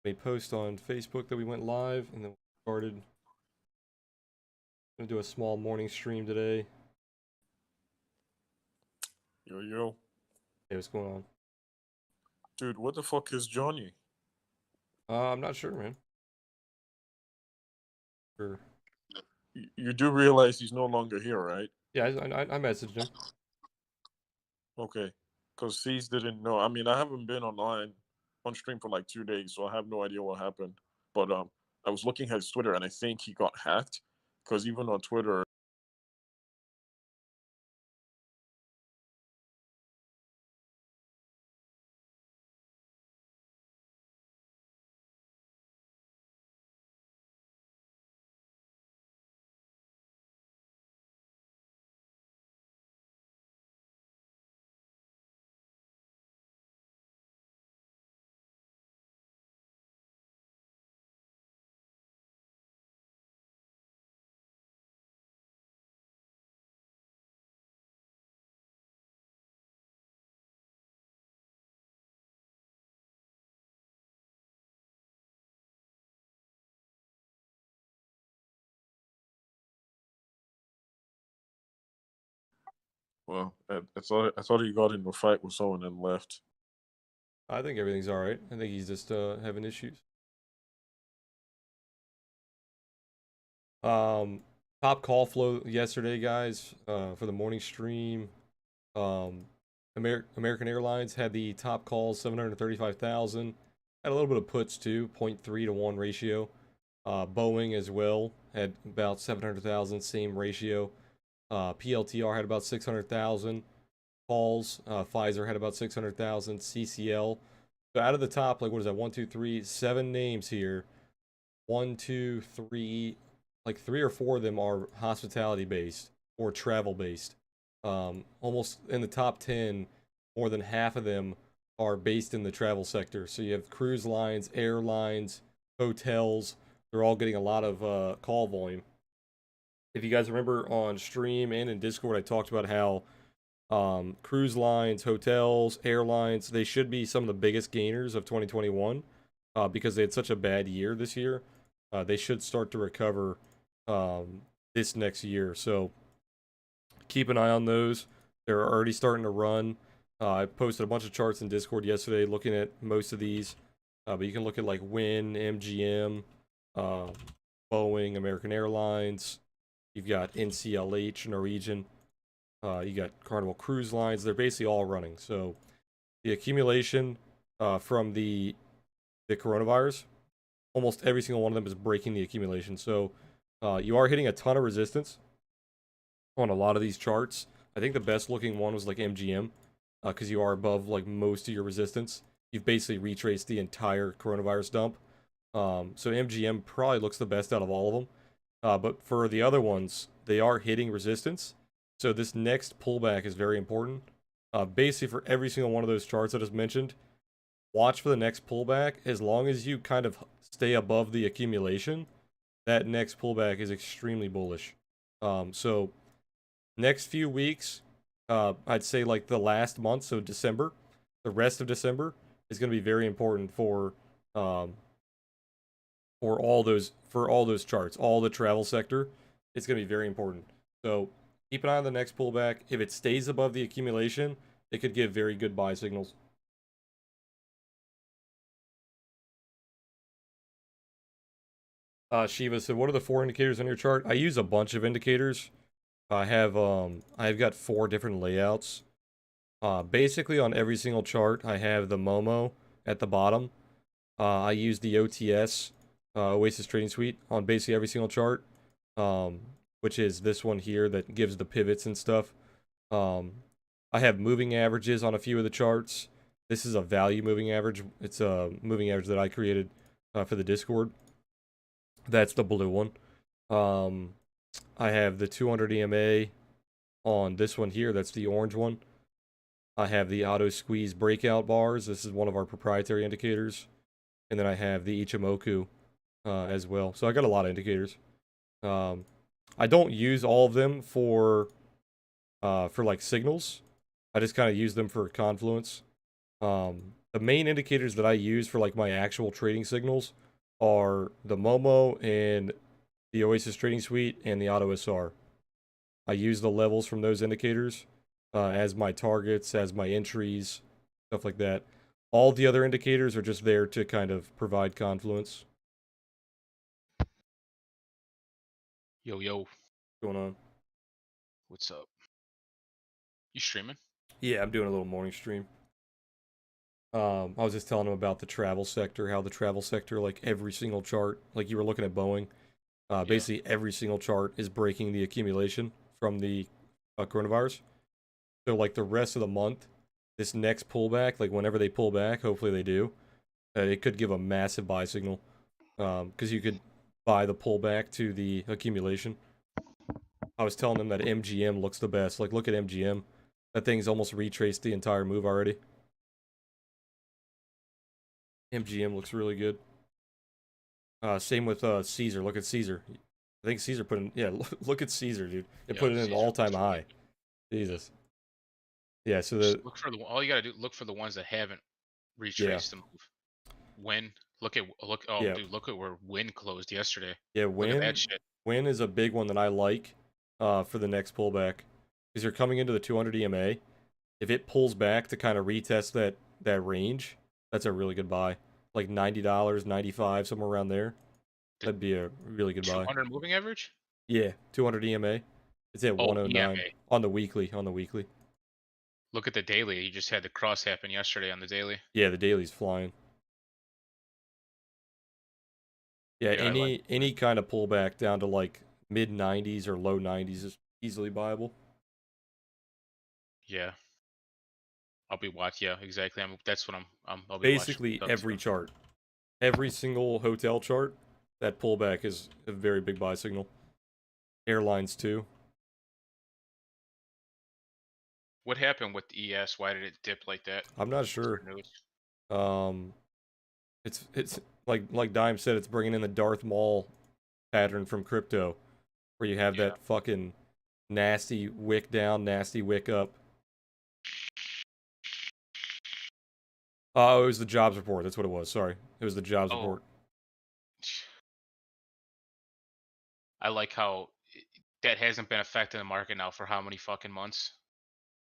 a post on Facebook that we went live, and then we started. Gonna do a small morning stream today. Yo, yo. Hey, what's going on? Dude, what the fuck is Johnny? I'm not sure, man. Sure. You do realize he's no longer here, right? Yeah, I messaged him. Okay. Because C's didn't know. I mean, I haven't been online on stream for like 2 days, so I have no idea what happened. But I was looking at his Twitter, and I think he got hacked. Because even on Twitter, well, I thought he got into a fight with someone and left. I think everything's all right. I think he's just having issues. Um, top call flow yesterday, guys. For the morning stream. Um, American Airlines had the top calls 735,000. Had a little bit of puts too, 0.3 to 1 ratio. Boeing as well had about 700,000, same ratio. PLTR had about 600,000 calls. Pfizer had about 600,000. CCL. So out of the top, like what is that? 1, 2, 3, 7 names here. 1, 2, 3, like 3 or 4 of them are hospitality based or travel based. Almost in the top 10, more than half of them are based in the travel sector. So you have cruise lines, airlines, hotels. They're all getting a lot of call volume. If you guys remember on stream and in Discord, I talked about how cruise lines, hotels, airlines, they should be some of the biggest gainers of 2021 because they had such a bad year this year. They should start to recover this next year. So keep an eye on those. They're already starting to run. I posted a bunch of charts in Discord yesterday looking at most of these. But you can look at like Win, MGM, uh, Boeing, American Airlines. You've got NCLH, Norwegian. You got Carnival Cruise Lines. They're basically all running. So the accumulation from the coronavirus, almost every single one of them is breaking the accumulation. So you are hitting a ton of resistance on a lot of these charts. I think the best looking one was like MGM because you are above like most of your resistance. You've basically retraced the entire coronavirus dump. So MGM probably looks the best out of all of them. But for the other ones, they are hitting resistance. So this next pullback is very important. Basically, for every single one of those charts I just mentioned, watch for the next pullback. As long as you kind of stay above the accumulation, that next pullback is extremely bullish. So next few weeks, I'd say like the last month, so December, the rest of December is going to be very important um, for all those charts, all the travel sector. It's going to be very important. So keep an eye on the next pullback. If it stays above the accumulation, it could give very good buy signals. Shiva said, "What are the 4 indicators on your chart?" I use a bunch of indicators. I've got 4 different layouts. Basically on every single chart, I have the Momo at the bottom. I use the OTS, Oasis Trading Suite, on basically every single chart, which is this one here that gives the pivots and stuff. I have moving averages on a few of the charts. This is a value moving average. It's a moving average that I created for the Discord. That's the blue one. I have the 200 EMA on this one here. That's the orange one. I have the auto squeeze breakout bars. This is one of our proprietary indicators. And then I have the Ichimoku as well. So I got a lot of indicators. I don't use all of them for like signals. I just kind of use them for confluence. the main indicators that I use for like my actual trading signals are the Momo and the Oasis Trading Suite and the Auto SR. I use the levels from those indicators as my targets, as my entries, stuff like that. All the other indicators are just there to kind of provide confluence. Yo, yo, What's going on? what's up? You streaming? Yeah, I'm doing a little morning stream. I was just telling him about the travel sector, how the travel sector, like every single chart, like you were looking at Boeing, Yeah. basically every single chart is breaking the accumulation from the coronavirus. So like the rest of the month, this next pullback, like whenever they pull back, hopefully they do, it could give a massive buy signal. Because you could buy the pullback to the accumulation. I was telling them that MGM looks the best. Like look at MGM. That thing's almost retraced the entire move already. MGM looks really good. Same with Caesar. Look at Caesar. I think Caesar put in. Yeah, look at Caesar, dude. It put it in an all-time high. Jesus. Yeah. So Just the look for the all you gotta do. Look for the ones that haven't retraced the move. When look at look. Oh, yeah dude, look at where Win closed yesterday. yeah Look at that Win shit. Win is a big one that I like for the next pullback because you're coming into the 200 EMA. If it pulls back to kind of retest that range, that's a really good buy. Like $90, 95, somewhere around there. The That'd be a really good buy. 200 moving average. Yeah, 200 EMA. It's at Oh, 109 EMA. on the weekly. On the weekly. Look at the daily. You just had the cross happen yesterday on the daily. Yeah, the daily's flying. Yeah, Yeah, I like. any kind of pullback down to like mid 90s or low 90s is easily buyable. Yeah, I'll be watching. Yeah, exactly. That's what I'll be watching. Basically Up every to. chart, every single hotel chart, that pullback is a very big buy signal. Airlines too. What happened with ES? Why did it dip like that? I'm not Is sure. there news? Um, it's like Dime said, it's bringing in the Darth Maul pattern from crypto, where you have Yeah. that fucking nasty wick down, nasty wick up. Oh, it was the jobs report. That's what it was. Sorry, it was the jobs Oh, report. I like how that hasn't been affecting the market now for how many fucking months?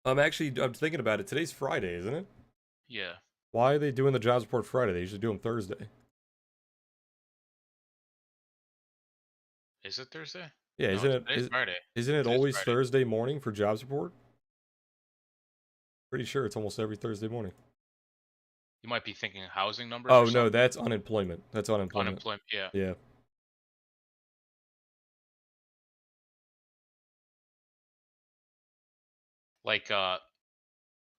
I'm thinking about it. Today's Friday, isn't it? Yeah. Why are they doing the jobs report Friday? They usually do them Thursday. Is it Thursday? Yeah, No, today's Friday. isn't it Today's always Friday. Thursday morning for jobs report? Pretty sure it's almost every Thursday morning. You might be thinking housing numbers or Oh no, something. that's unemployment. That's unemployment. Unemployment. Yeah. Yeah. Like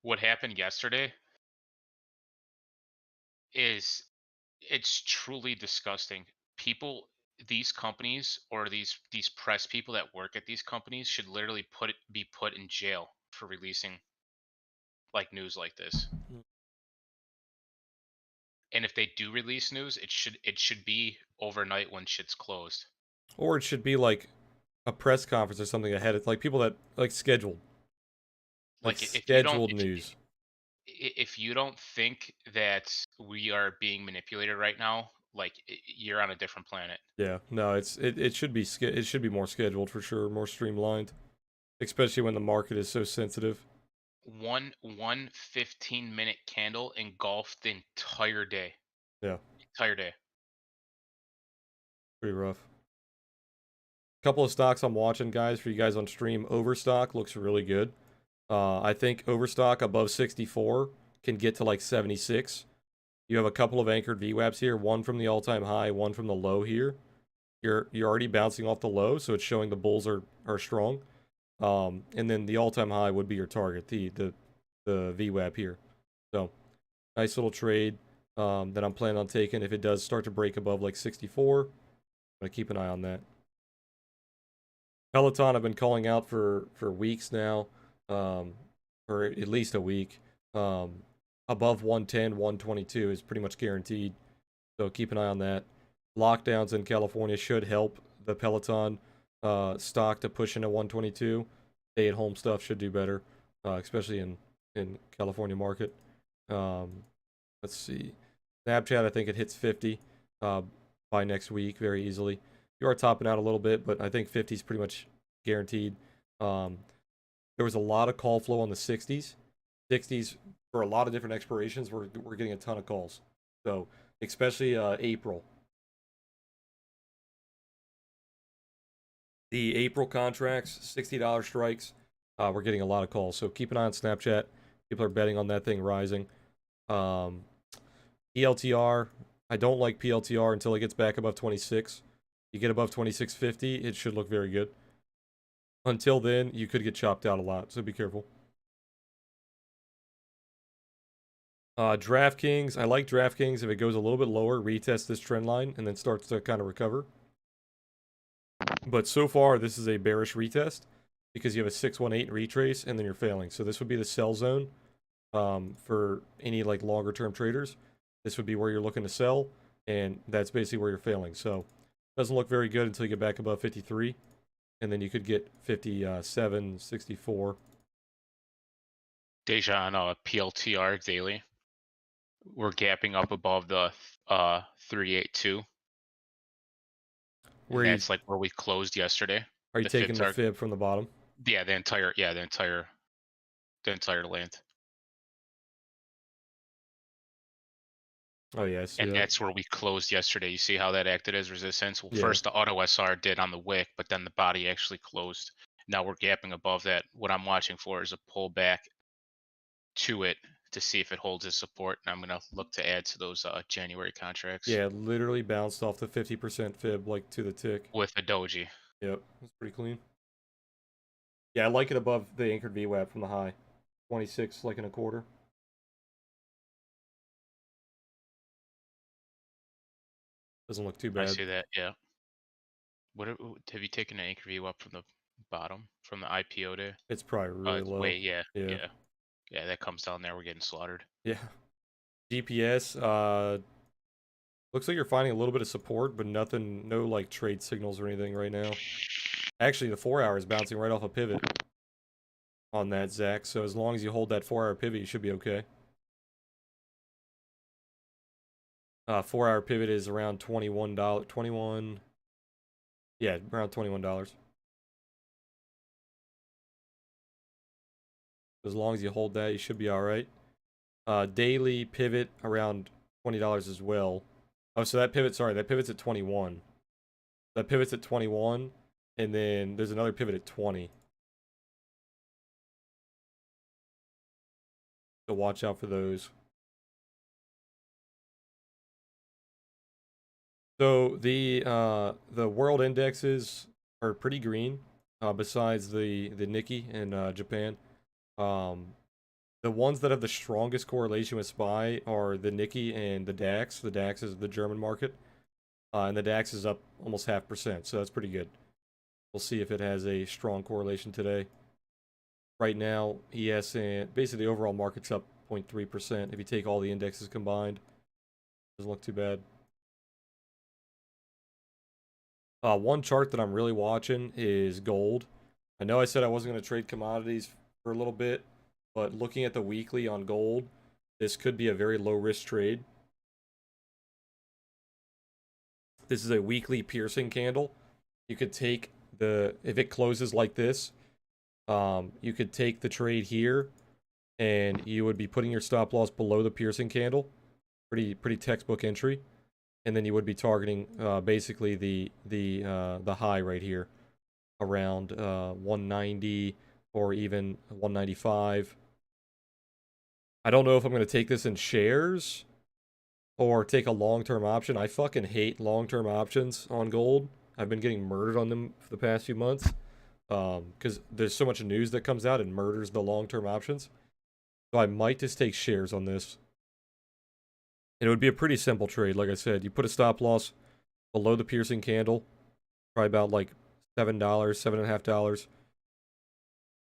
what happened yesterday is it's truly disgusting. People these companies or these press people that work at these companies should literally be put in jail for releasing like news like this. And if they do release news, it should be overnight when shit's closed. Or it should be like a press conference or something ahead. It's like people that like Like if you don't scheduled news. if you don't think that we are being manipulated right now, like you're on a different planet. Yeah. No, it should be it should be more scheduled for sure, more streamlined, especially when the market is so sensitive. One 15-minute candle engulfed the entire day. Yeah, Entire day. pretty rough. Couple of stocks I'm watching, guys, for you guys on stream. Overstock looks really good. I think Overstock above 64 can get to like 76. You have a couple of anchored VWAPs here, one from the all-time high, one from the low here. You're already bouncing off the low, so it's showing the bulls are strong. And then the all-time high would be your target, the VWAP here. So nice little trade that I'm planning on taking. If it does start to break above like 64, I'm gonna keep an eye on that. Peloton I've been calling out for weeks now, for at least a week. Above 110, 122 is pretty much guaranteed. So keep an eye on that. Lockdowns in California should help the Peloton stock to push into 122. Stay-at-home stuff should do better, especially in California market. Let's see. Snapchat, I think it hits 50 by next week very easily. You are topping out a little bit, but I think 50 is pretty much guaranteed. There was a lot of call flow on the 60s. 60s for a lot of different expirations. We're getting a ton of calls. So especially April. The April contracts, $60 strikes. We're getting a lot of calls. So keep an eye on Snapchat. People are betting on that thing rising. PLTR, I don't like PLTR until it gets back above 26. You get above 26.50, it should look very good. Until then, you could get chopped out a lot, so be careful. DraftKings, I like DraftKings if it goes a little bit lower, retest this trend line, and then starts to kind of recover. But so far, this is a bearish retest because you have a 618 retrace, and then you're failing. So this would be the sell zone for any like longer term traders. This would be where you're looking to sell, and that's basically where you're failing. So it doesn't look very good until you get back above 53, and then you could get 57, 64. Deja on PLTR daily. We're gapping up above the 382. Where And you, that's like where we closed yesterday. are you The taking fib the target. fib from the bottom? Yeah, the entire length. Oh yeah, I see And that. that's where we closed yesterday. You see how that acted as resistance? Well, Yeah. first the auto SR did on the wick, but then the body actually closed. Now we're gapping above that. What I'm watching for is a pullback to it to see if it holds its support. And I'm gonna look to add to those January contracts. Yeah, it literally bounced off the 50% fib like to the tick. With the doji. Yep, that's pretty clean. Yeah, I like it above the anchored VWAP from the high. 26 like in a quarter. Doesn't look too bad. I see that, yeah. Have you taken an anchor view up from the bottom from the IPO day? It's probably really It's low. way, yeah. Yeah. That comes down there. We're getting slaughtered. Yeah. GPS, looks like you're finding a little bit of support, but nothing, no like trade signals or anything right now. Actually, the 4 hour is bouncing right off a pivot on that, Zach. So as long as you hold that 4 hour pivot, you should be okay. 4 hour pivot is around $21. 21. Yeah, around $21. As long as you hold that, you should be all right. Daily pivot around $20 as well. Oh, so that pivot, sorry, that pivot's at 21. That pivot's at 21, and then there's another pivot at 20. So watch out for those. So the world indexes are pretty green, besides the Nikkei in Japan. The ones that have the strongest correlation with SPY are the Nikkei and the DAX. The DAX is the German market, and the DAX is up almost 0.5%, so that's pretty good. We'll see if it has a strong correlation today. Right now, ES and basically the overall market's up 0.3%. If you take all the indexes combined, doesn't look too bad. One chart that I'm really watching is gold. I know I said I wasn't going to trade commodities for a little bit, but looking at the weekly on gold, this could be a very low risk trade. This is a weekly piercing candle. You could take if it closes like this, you could take the trade here, and you would be putting your stop loss below the piercing candle. Pretty textbook entry. And then you would be targeting basically the high right here around 190 or even 195. I don't know if I'm going to take this in shares or take a long-term option. I fucking hate long-term options on gold. I've been getting murdered on them for the past few months because there's so much news that comes out and murders the long-term options. So I might just take shares on this. And it would be a pretty simple trade. Like I said, you put a stop loss below the piercing candle, probably about like $7, $7.50.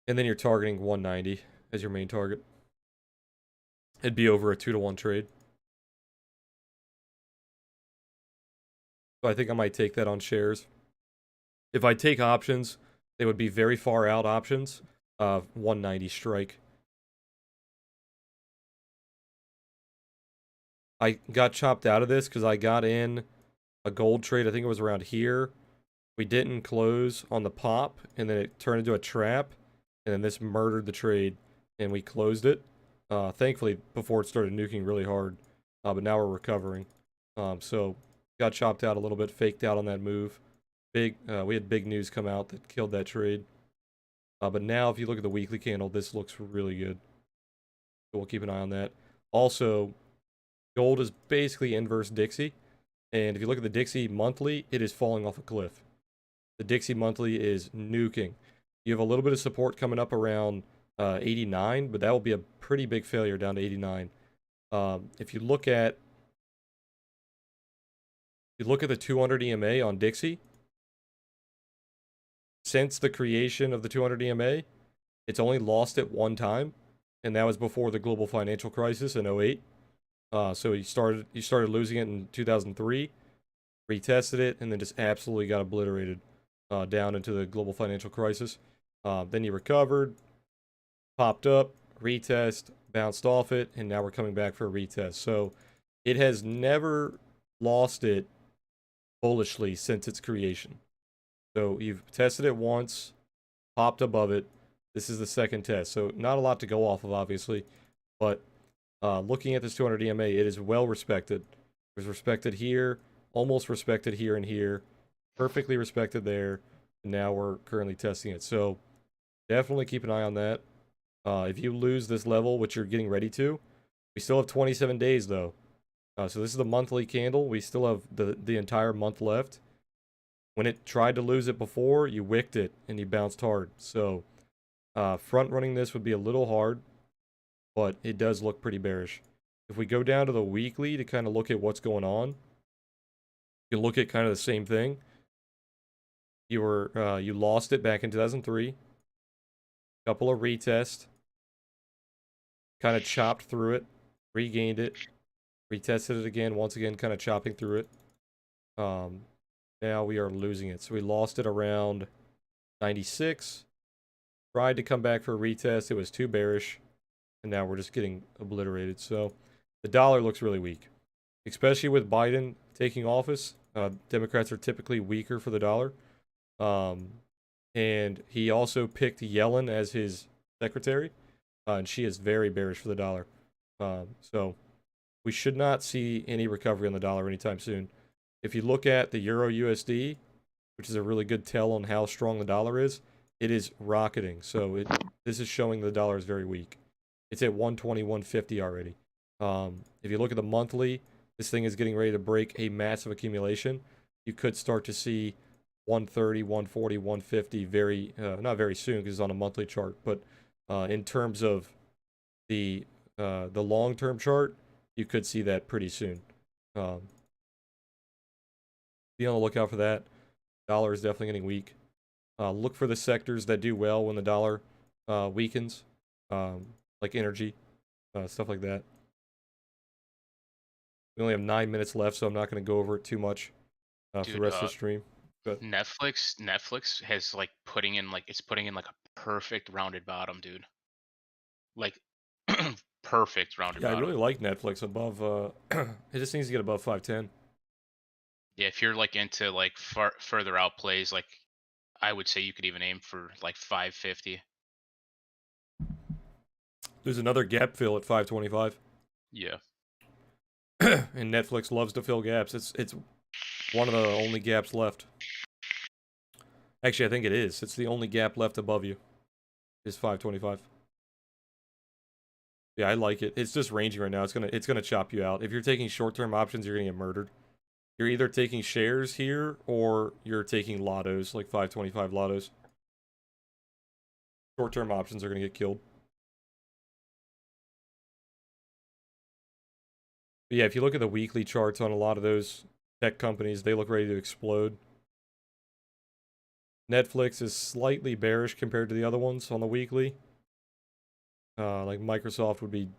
And then you're targeting 190 as your main target. It'd be over a 2-to-1 trade. So I think I might take that on shares. If I take options, they would be very far out options of 190 strike. I got chopped out of this because I got in a gold trade. I think it was around here. We didn't close on the pop, and then it turned into a trap, and then this murdered the trade, and we closed it. Thankfully, before it started nuking really hard, but now we're recovering. So got chopped out a little bit, faked out on that move. We had big news come out that killed that trade. But now, if you look at the weekly candle, this looks really good. So we'll keep an eye on that. Also, gold is basically inverse Dixie. And if you look at the Dixie monthly, it is falling off a cliff. The Dixie monthly is nuking. You have a little bit of support coming up around 89, but that will be a pretty big failure down to 89. If you look at the 200 EMA on Dixie, since the creation of the 200 EMA, it's only lost it one time, and that was before the global financial crisis in 08. So you started losing it in 2003, retested it, and then just absolutely got obliterated down into the global financial crisis. Then you recovered, popped up, retest, bounced off it, and now we're coming back for a retest. So it has never lost it bullishly since its creation. So you've tested it once, popped above it. This is the second test. So not a lot to go off of, obviously. But looking at this 200 EMA, it is well respected. It was respected here, almost respected here and here, perfectly respected there. And now we're currently testing it. So definitely keep an eye on that. If you lose this level, which you're getting ready to, we still have 27 days, though. So this is the monthly candle. We still have the entire month left. When it tried to lose it before, you wicked it, and you bounced hard. So front running this would be a little hard, but it does look pretty bearish. If we go down to the weekly to kind of look at what's going on, you can look at kind of the same thing. You lost it back in 2003. Couple of retests. Kind of chopped through it, regained it, retested it again, once again kind of chopping through it. Now we are losing it. So we lost it around 96. Tried to come back for a retest. It was too bearish. And now we're just getting obliterated. So the dollar looks really weak. Especially with Biden taking office. Democrats are typically weaker for the dollar. And he also picked Yellen as his secretary. And she is very bearish for the dollar. So we should not see any recovery on the dollar anytime soon. If you look at the Euro USD, which is a really good tell on how strong the dollar is, it is rocketing. So this is showing the dollar is very weak. It's at 120, 150 already. If you look at the monthly, this thing is getting ready to break a massive accumulation. You could start to see 130, 140, 150 not very soon because it's on a monthly chart, but in terms of the long-term chart, you could see that pretty soon. Be on the lookout for that. Dollar is definitely getting weak. Look for the sectors that do well when the dollar weakens, like energy, stuff like that. We only have 9 minutes left, so I'm not going to go over it too much for the rest of the stream. But Netflix has putting in like a perfect rounded bottom, dude. Like perfect rounded yeah, I bottom. really like Netflix above. It just needs to get above 510. Yeah, if you're into further out plays, I would say you could even aim for 550. There's another gap fill at 525. Yeah. And Netflix loves to fill gaps. It's one of the only gaps left. Actually, I think it is. It's the only gap left above you. Is 525. Yeah, I like it. It's just ranging right now. It's gonna chop you out. If you're taking short-term options, you're gonna get murdered. You're either taking shares here or you're taking lottos, like 525 lottos. Short-term options are gonna get killed. But yeah, if you look at the weekly charts on a lot of those tech companies, they look ready to explode. Netflix is slightly bearish compared to the other ones on the weekly. Like Microsoft would be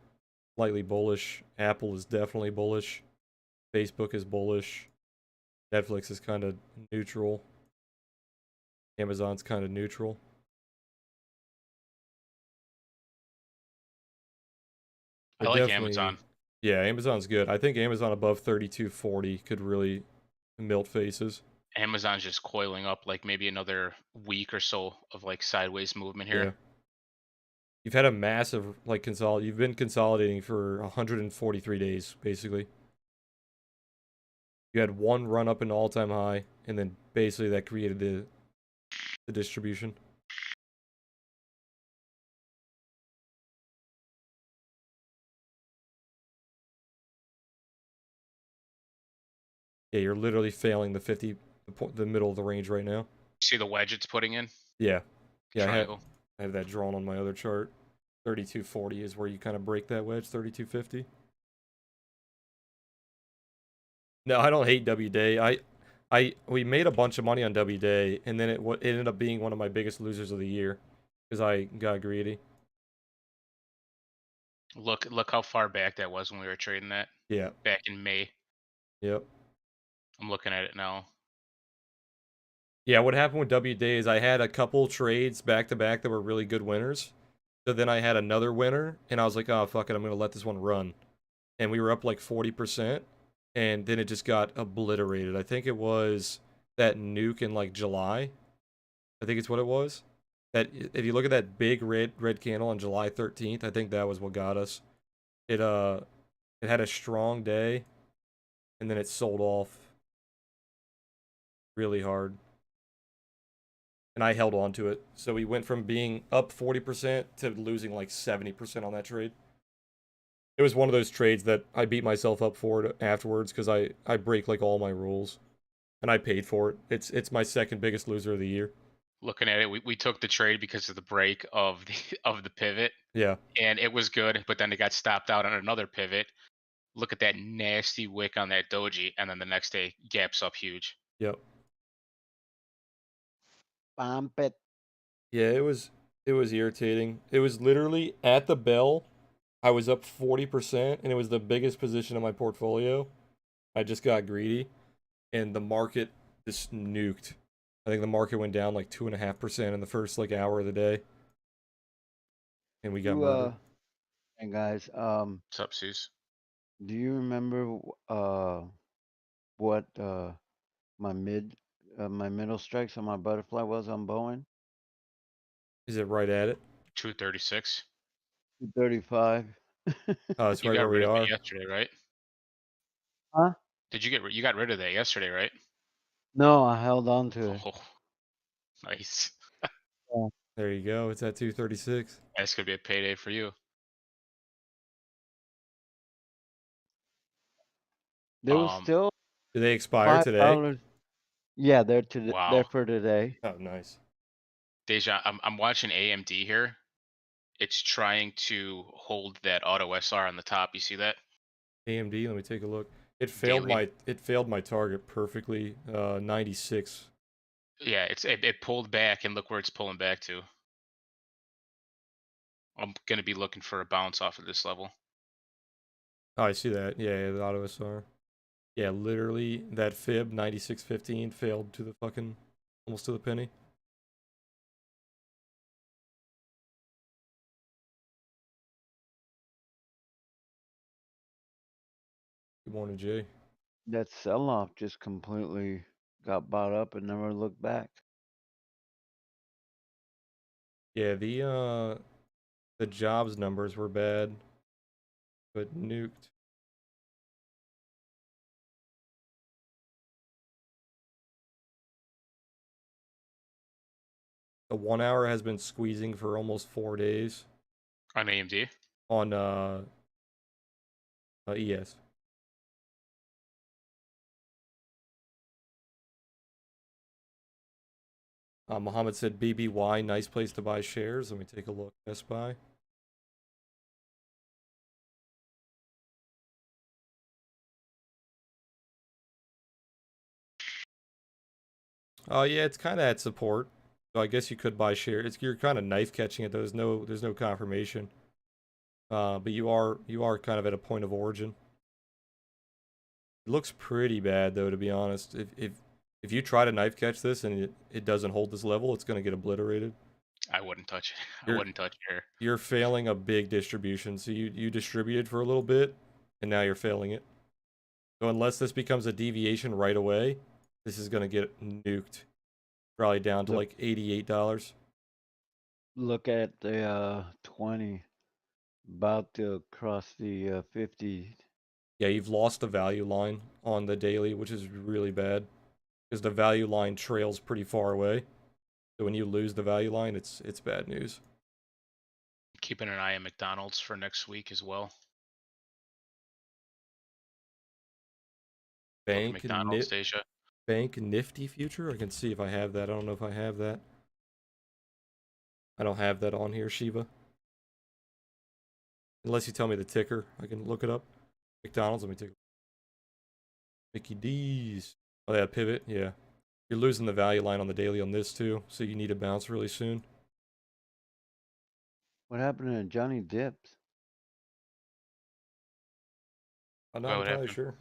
slightly bullish. Apple is definitely bullish. Facebook is bullish. Netflix is kind of neutral. Amazon's kind of neutral. I like Amazon. Yeah, Amazon's good. I think Amazon above 32.40 could really melt faces. Amazon's just coiling up like maybe another week or so of like sideways movement Yeah. here. You've had a massive like you've been consolidating for 143 days basically. You had one run up an all-time high and then basically that created the distribution. Yeah, you're literally failing the 50 the middle of the range right now. See the wedge it's putting in? Yeah. Yeah, Triangle. I have that drawn on my other chart. 32.40 is where you kind of break that wedge, 32.50. No, I don't hate W Day. We made a bunch of money on W Day, and then it ended up being one of my biggest losers of the year because I got greedy. Look how far back that was when we were trading that. Yeah. Back in May. Yep. I'm looking at it now. Yeah, what happened with W Day is I had a couple trades back to back that were really good winners. So then I had another winner, and I was like, oh, fuck it, I'm going to let this one run. And we were up like 40%, and then it just got obliterated. I think it was that nuke in like July. I think it's what it was. That if you look at that big red candle on July 13th, I think that was what got us. It had a strong day, and then it sold off really hard. And I held on to it. So we went from being up 40% to losing like 70% on that trade. It was one of those trades that I beat myself up for it afterwards because I break like all my rules. And I paid for it. It's my second biggest loser of the year. Looking at it, we took the trade because of the break of the of the pivot, Yeah. and it was good, but then it got stopped out on another pivot. Look at that nasty wick on that doji, and then the next day gaps up huge. Yep. Pump it. Yeah, it was irritating. It was literally at the bell. I was up 40% and it was the biggest position in my portfolio. I just got greedy and the market just nuked. I think the market went down like 2.5% in the first like hour of the day. And we got You murdered. and guys, What's up, Zeus? do you remember what my middle strikes on my butterfly was on Boeing? Is it right at it? 236. 235. Oh, it's You right got where we rid of it are. yesterday, right? Huh? Did you got rid of that yesterday, right? No, I held on to it. Oh, nice. Yeah. There you go. It's at 236. That's gonna be a payday for you. There was still Did they expire today? $5. Yeah, they're Wow. for today. Oh, nice. Deja, I'm watching AMD here. It's trying to hold that auto SR on the top. You see that? AMD, let me take a look. It Daily. failed my target perfectly. 96. Yeah, it pulled back, and look where it's pulling back to. I'm gonna be looking for a bounce off of this level. Oh, I see that. Yeah, the auto SR. Yeah, literally that fib 96.15 failed to the fucking almost to the penny. Good morning, Jay. That sell-off just completely got bought up and never looked back. Yeah, the jobs numbers were bad, but nuked. The 1 hour has been squeezing for almost 4 days On AMD. on ES. Muhammad said BBY, nice place to buy shares. Let me take a look. Best Buy. Yeah, it's kind of at support. So I guess you could buy shares. You're kind of knife catching it. There's no confirmation. But you are kind of at a point of origin. It looks pretty bad though, to be honest. If you try to knife catch this and it doesn't hold this level, it's gonna get obliterated. I wouldn't touch it. I You're wouldn't touch it here. you're failing a big distribution. So you distributed for a little bit, and now you're failing it. So unless this becomes a deviation right away, this is gonna get nuked. Probably down to Look- like $88. Look at the 20, about to cross the 50. Yeah, you've lost the value line on the daily, which is really bad because the value line trails pretty far away. So when you lose the value line, it's bad news. Keeping an eye on McDonald's for next week as well. Look at Bank McDonald's, Deja. Bank Nifty future. I can see if I have that. I don't know if I have that. I don't have that on here, Shiva. Unless you tell me the ticker, I can look it up. McDonald's. Let me take. Mickey D's. Oh, yeah, pivot. Yeah, you're losing the value line on the daily on this too, so you need to bounce really soon. What happened to Johnny Dips? I'm Why, not what entirely happened? sure.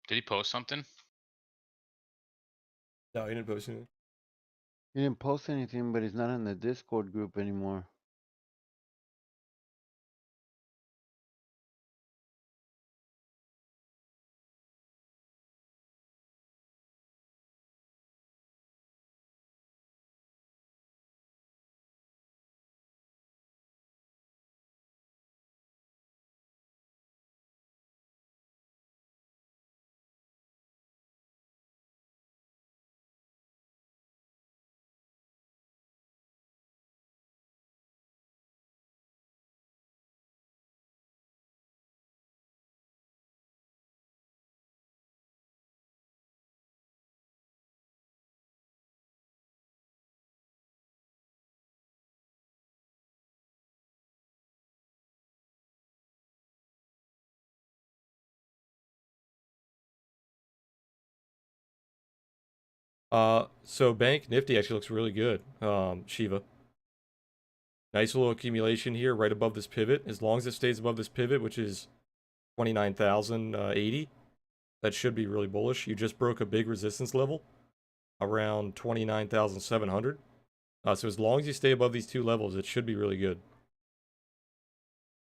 Did he post something? No, he didn't post anything. He didn't post anything, but he's not in the Discord group anymore. So Bank Nifty actually looks really good. Shiva. Nice little accumulation here right above this pivot. As long as it stays above this pivot, which is 29,080, that should be really bullish. You just broke a big resistance level around 29,700. So as long as you stay above these two levels, it should be really good.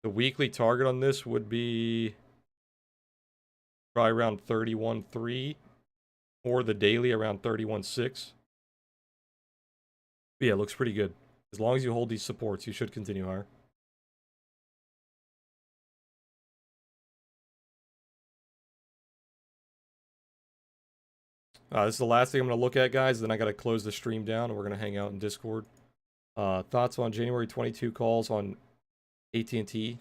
The weekly target on this would be probably around 31.3, or the daily around 31.6. But yeah, it looks pretty good. As long as you hold these supports, you should continue higher. This is the last thing I'm going to look at, guys. Then I got to close the stream down, and we're going to hang out in Discord. Thoughts on January 22 calls on AT&T?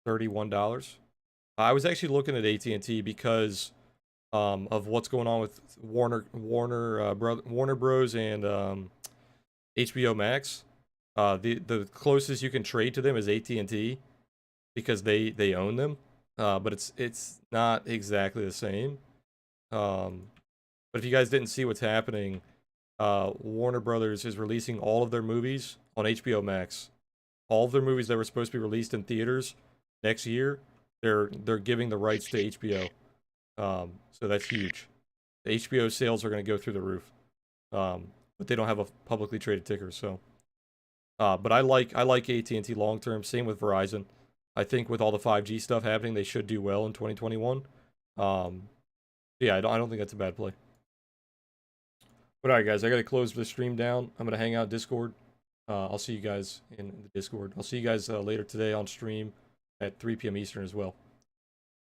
$31. I was actually looking at AT&T because of what's going on with Warner Bros. And HBO Max. The closest you can trade to them is AT&T because they own them. But it's not exactly the same. But if you guys didn't see what's happening, Warner Brothers is releasing all of their movies on HBO Max. All of their movies that were supposed to be released in theaters next year, they're giving the rights to HBO. So that's huge. The HBO sales are going to go through the roof. But they don't have a publicly traded ticker, so. But I like AT&T long term. Same with Verizon. I think with all the 5G stuff happening, they should do well in 2021. Yeah, I don't think that's a bad play. But alright, guys, I gotta close the stream down. I'm gonna hang out Discord. I'll see you guys in the Discord. I'll see you guys later today on stream at 3 p.m. Eastern as well.